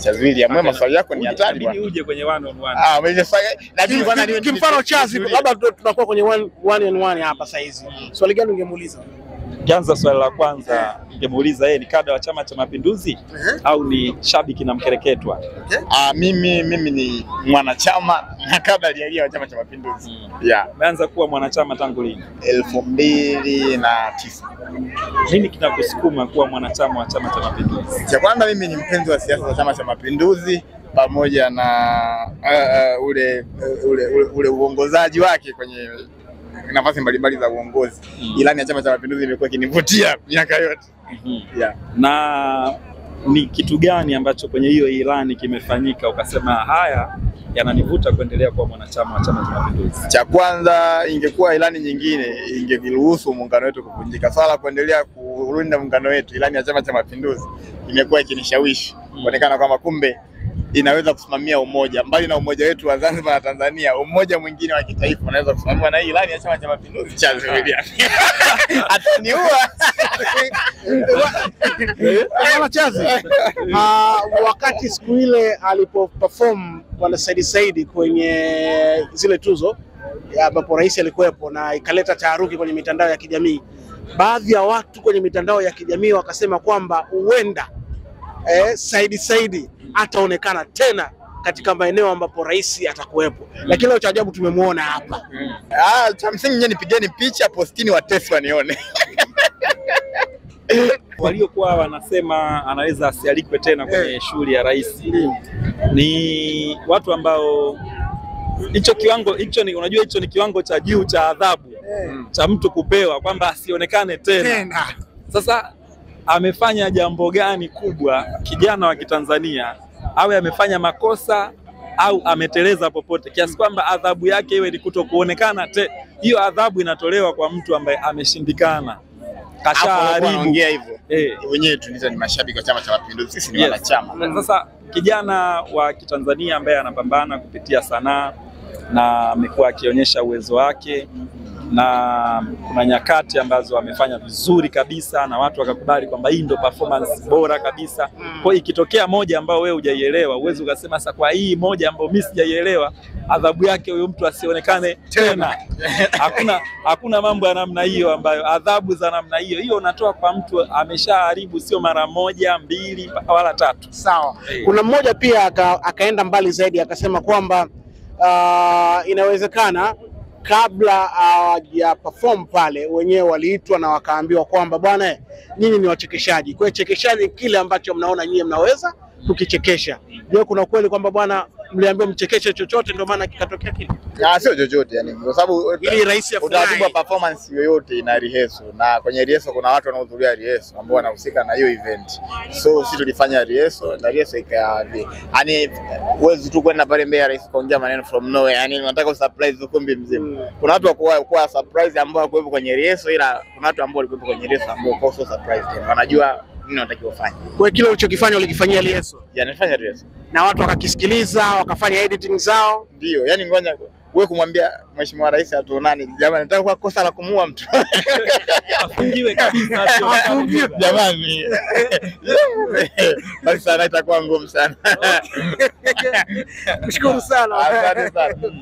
Shazili, amwe maswali yako ni hatari bwana. Mimi uje kwenye 1-on-1. Wewe najua bwana niwe kimfano Chazi, labda tunakuwa kwenye 1-on-1 hapa sasa hizi. Swali gani ungemuuliza? Kianza swali la kwanza, ningemuuliza yeye ni kada wa Chama cha Mapinduzi au ni shabiki na mkereketwa? Mimi ni mwanachama na kada wa Chama cha Mapinduzi. Umeanza kuwa mwanachama tangu lini? 2009. Nini kinakusukuma kuwa mwanachama wa Chama cha Mapinduzi? Cha kwanza mimi ni mpenzi wa siasa za Chama cha Mapinduzi pamoja na ule uongozaji wake kwenye nafasi mbalimbali za uongozi. Ilani ya Chama cha Mapinduzi imekuwa ikinivutia miaka yote. Na ni kitu gani ambacho kwenye hiyo ilani kimefanyika ukasema haya yananivuta kuendelea kuwa mwanachama wa Chama cha Mapinduzi? Cha kwanza, ingekuwa ilani nyingine ingeruhusu muungano wetu kuvunjika. Swala kuendelea kulinda muungano wetu, ilani ya Chama cha Mapinduzi imekuwa ikinishawishi kuonekana kwamba kumbe inaweza kusimamia umoja, mbali na umoja wetu wa Zanzibar na Tanzania, umoja mwingine wa kitaifa unaweza kusimamiwa na hii ilani ya Chama cha Mapinduzi. Chazi William ataniua. Chazi, wakati siku ile alipoperform Bwana Said kwenye zile tuzo ambapo rais alikuwepo na ikaleta taharuki kwenye mitandao ya kijamii, baadhi ya watu kwenye mitandao ya kijamii wakasema kwamba huenda Said ataonekana tena katika maeneo ambapo rais atakuwepo. Lakini leo cha ajabu tumemuona hapa. Cha msingi nyinyi nipigeni picha, postini watesi wanione. Waliokuwa wanasema anaweza asialikwe tena kwenye shughuli ya rais ni watu ambao hicho kiwango unajua hicho ni kiwango cha juu cha adhabu cha mtu kupewa kwamba asionekane tena. Sasa amefanya jambo gani kubwa kijana wa Kitanzania, awe amefanya makosa au ameteleza popote kiasi kwamba adhabu yake iwe ni kutokuonekana hiyo adhabu inatolewa kwa mtu ambaye ameshindikana, kashaharibu. Ongea hivyo. Wenyewe tuliza ni mashabiki wa Chama cha Mapinduzi, sisi ni wanachama. Sasa kijana wa Kitanzania ambaye anapambana kupitia sanaa na amekuwa akionyesha uwezo wake, na kuna nyakati ambazo amefanya vizuri kabisa na watu wakakubali kwamba hii ndio performance bora kabisa. Kwa ikitokea moja ambao wewe hujaielewa, uwezo ukasema sasa kwa hii moja ambao mimi sijaielewa, adhabu yake huyo mtu asionekane tena. Hakuna mambo ya namna hiyo ambayo adhabu za namna hiyo unatoa kwa mtu ameshaharibu, sio mara moja, mbili wala tatu. Sawa. Kuna mmoja pia akaenda mbali zaidi akasema kwamba inawezekana kabla ya perform pale wenyewe waliitwa na wakaambiwa kwamba bwana nyinyi ni wachekeshaji. Kwa hiyo chekeshani kile ambacho mnaona nyinyi mnaweza kukichekesha. Je, kuna ukweli kwamba bwana mliambiwa mchekeshe chochote ndio maana kikatokea kile? Sio chochote yani, kwa sababu ili rais utaratibu wa performance yoyote ina rehearsal, na kwenye rehearsal kuna watu wanaohudhuria rehearsal ambao wanahusika na hiyo event. So sisi tulifanya rehearsal na rehearsal yani uwezi tu kwenda pale mbele ya rais kuongea maneno from nowhere, yani unataka surprise ukumbi mzima. Kuna watu kwa surprise ambao hawakuwepo kwenye rehearsal, ila kuna watu ambao walikuwepo kwenye rehearsal ambao kwa so surprise wanajua nini wanatakiwa kufanya. Kwa kile ulichokifanya ulikifanyia rehearsal? Nilifanya rehearsal na watu wakakisikiliza, wakafanya editing zao. Ndio, yani ngoja wewe kumwambia Mheshimiwa Rais atuonane, jamani nataka kwa kosa la kumuua mtu. Afungiwe kabisa. Jamani. Basi sana itakuwa ngumu sana. Mshukuru sana. Asante sana.